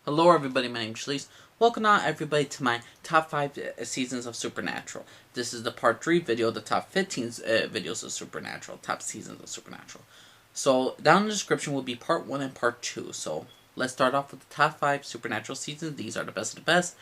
Hello everybody, my name is Shalise. Welcome on everybody to my top 5 seasons of Supernatural. This is the part 3 video, the top 15 videos of Supernatural, top seasons of Supernatural. So down in the description will be part 1 and part 2. So let's start off with the top 5 Supernatural seasons. These are the best of the best.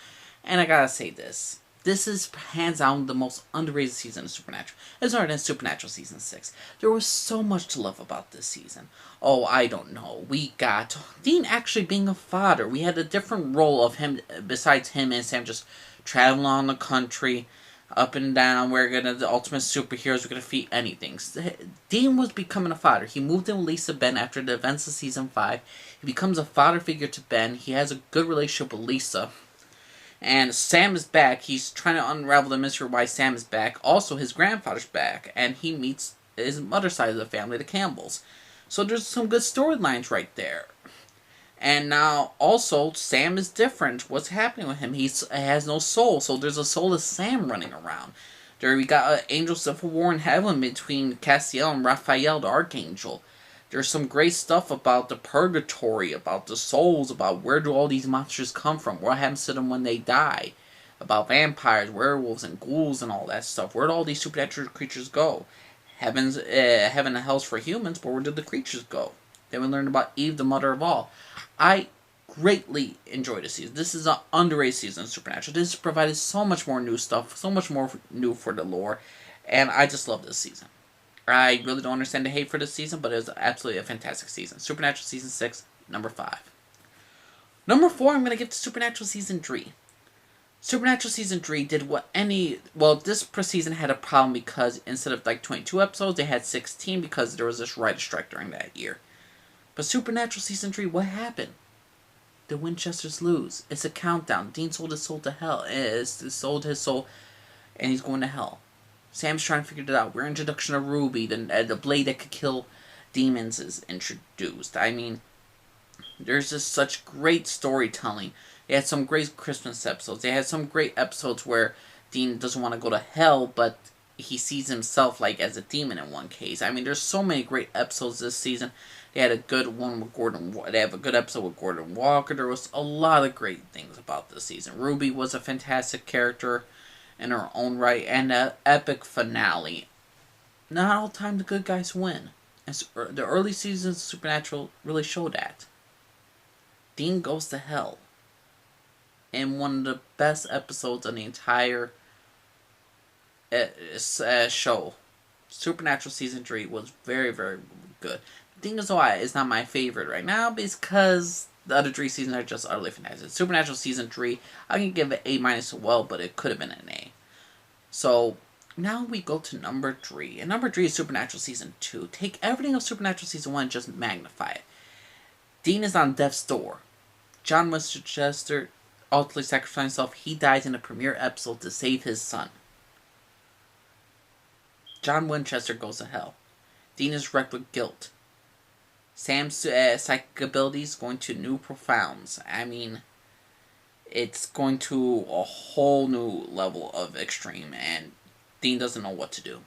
And I gotta say this. This is hands down the most underrated season of Supernatural. It started in Supernatural Season 6. There was so much to love about this season. Oh, I don't know. We got Dean actually being a father. We had a different role of him, besides him and Sam just traveling on the country, up and down. We're gonna, the ultimate superheroes, we're gonna defeat anything. Dean was becoming a father. He moved in with Lisa Ben after the events of Season 5. He becomes a father figure to Ben. He has a good relationship with Lisa. And Sam is back. He's trying to unravel the mystery why Sam is back. Also, his grandfather's back. And he meets his mother's side of the family, the Campbells. So there's some good storylines right there. And now, also, Sam is different. What's happening with him? He has no soul. So there's a soulless Sam running around. There we got an angel civil war in heaven between Castiel and Raphael, the Archangel. There's some great stuff about the purgatory, about the souls, about where do all these monsters come from, what happens to them when they die, about vampires, werewolves, and ghouls, and all that stuff. Where do all these supernatural creatures go? Heaven and hell's for humans, but where did the creatures go? Then we learned about Eve, the mother of all. I greatly enjoyed this season. This is an underrated season of Supernatural. This provided so much more new stuff, so much more new for the lore, and I just love this season. I really don't understand the hate for this season, but it was absolutely a fantastic season. Supernatural Season 6, number 5. Number 4, I'm going to give to Supernatural Season 3. Supernatural Season 3 did what this season had a problem because instead of 22 episodes, they had 16 because there was this writer's strike during that year. But Supernatural Season 3, what happened? The Winchesters lose. It's a countdown. Dean sold his soul to hell. Sold his soul, and he's going to hell. Sam's trying to figure it out. We're introduction of Ruby, the blade that could kill demons is introduced. I mean, there's just such great storytelling. They had some great Christmas episodes. They had some great episodes where Dean doesn't want to go to hell, but he sees himself as a demon in one case. I mean, there's so many great episodes this season. They had a good one with Gordon. They have a good episode with Gordon Walker. There was a lot of great things about this season. Ruby was a fantastic character in her own right, and an epic finale. Not all the time the good guys win. And the early seasons of Supernatural really show that. Dean goes to hell in one of the best episodes on the entire show. Supernatural Season 3 was very, very good. Dean is why it's not my favorite right now because the other 3 seasons are just utterly fantastic. Supernatural Season 3, I can give it A- as well, but it could have been an A. So, now we go to number 3. And number 3 is Supernatural Season 2. Take everything of Supernatural Season 1 and just magnify it. Dean is on death's door. John Winchester ultimately sacrifices himself. He dies in the premiere episode to save his son. John Winchester goes to hell. Dean is wrecked with guilt. Sam's psychic abilities going to new profounds. I mean, it's going to a whole new level of extreme, and Dean doesn't know what to do.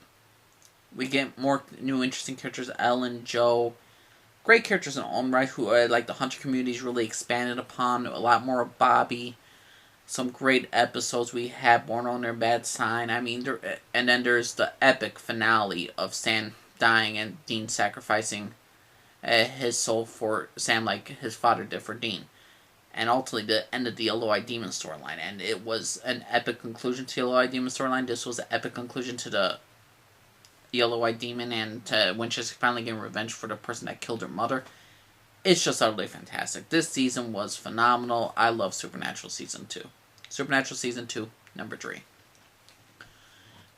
We get more new interesting characters, Ellen, Joe. Great characters in their own right, who the Hunter community's really expanded upon. A lot more of Bobby. Some great episodes we had, Born on Their Bad Sign. I mean, and then there's the epic finale of Sam dying and Dean sacrificing his soul for Sam like his father did for Dean. And ultimately the end of the Yellow Eyed Demon storyline. And it was an epic conclusion to the Yellow Eyed Demon storyline. This was an epic conclusion to the Yellow Eyed Demon and to Winchester finally getting revenge for the person that killed her mother. It's just utterly fantastic. This season was phenomenal. I love Supernatural Season 2. Supernatural Season 2, number 3.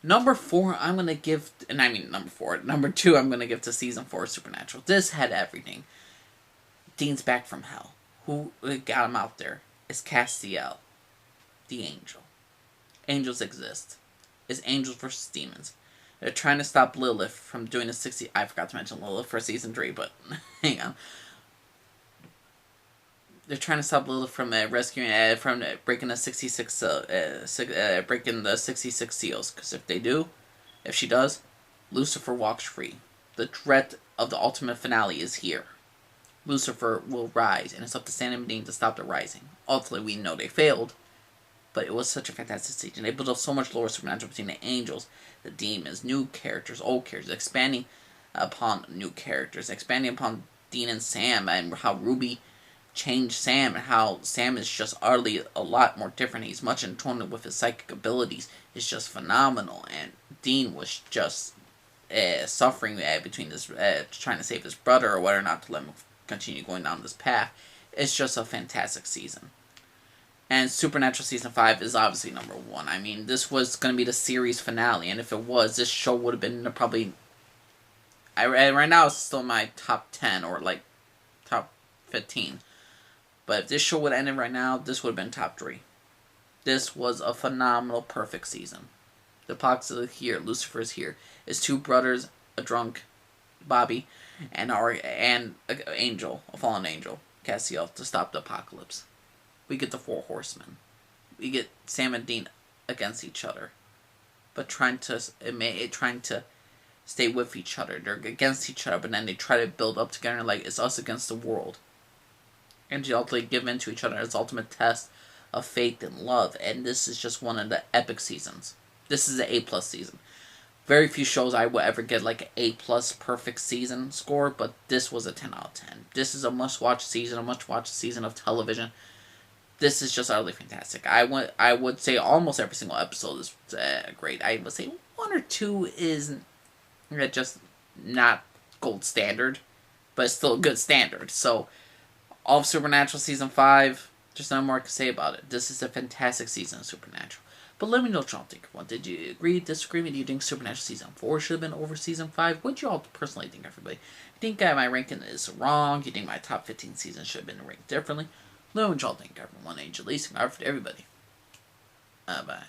Number 4, I'm going to give... And I mean number 4. Number 2, I'm going to give to Season 4 of Supernatural. This had everything. Dean's back from hell. Who got him out there? It's Castiel. The angel. Angels exist. It's angels versus demons. They're trying to stop Lilith from doing the 60... I forgot to mention Lilith for Season 3, but hang on. They're trying to stop Lilith from rescuing, from breaking the 66, breaking the 66 seals. Because if she does, Lucifer walks free. The threat of the ultimate finale is here. Lucifer will rise, and it's up to Sam and Dean to stop the rising. Ultimately, we know they failed, but it was such a fantastic season. They built up so much lore supernatural between the angels, the demons, new characters, old characters, expanding upon new characters, expanding upon Dean and Sam, and how Ruby changed Sam, and how Sam is just utterly a lot more different. He's much in tune with his psychic abilities. It's just phenomenal, and Dean was just suffering between this, trying to save his brother, or whether or not to let him continue going down this path. It's just a fantastic season. And Supernatural Season 5 is obviously number one. I mean, this was going to be the series finale, and if it was, this show would have been probably... right now, it's still my top 10, or, like, top 15. But if this show would have ended right now, this would have been top 3. This was a phenomenal, perfect season. The Apocalypse is here, Lucifer is here. It's two brothers, a drunk, Bobby, and an angel, a fallen angel, Cassiel, to stop the apocalypse. We get the Four Horsemen. We get Sam and Dean against each other, but trying to stay with each other. They're against each other, but then they try to build up together. Like, it's us against the world, and they ultimately give in to each other. It's ultimate test of faith and love. And this is just one of the epic seasons. This is an A+ season. Very few shows I would ever get like an A+ perfect season score, but this was a 10 out of 10. This is a must-watch season, a must-watch season of television. This is just utterly fantastic. I would say almost every single episode is great. I would say 1 or 2 is just not gold standard, but it's still a good standard. So, all of Supernatural Season 5, there's no more to say about it. This is a fantastic season of Supernatural. But let me know what y'all think. What did you agree, disagree? Do you think Supernatural Season 4 should have been over Season 5? What do y'all personally think, everybody? You think my ranking is wrong? You think my top 15 seasons should have been ranked differently? Let me know what y'all think, everyone. Angel Lee, everybody. Bye.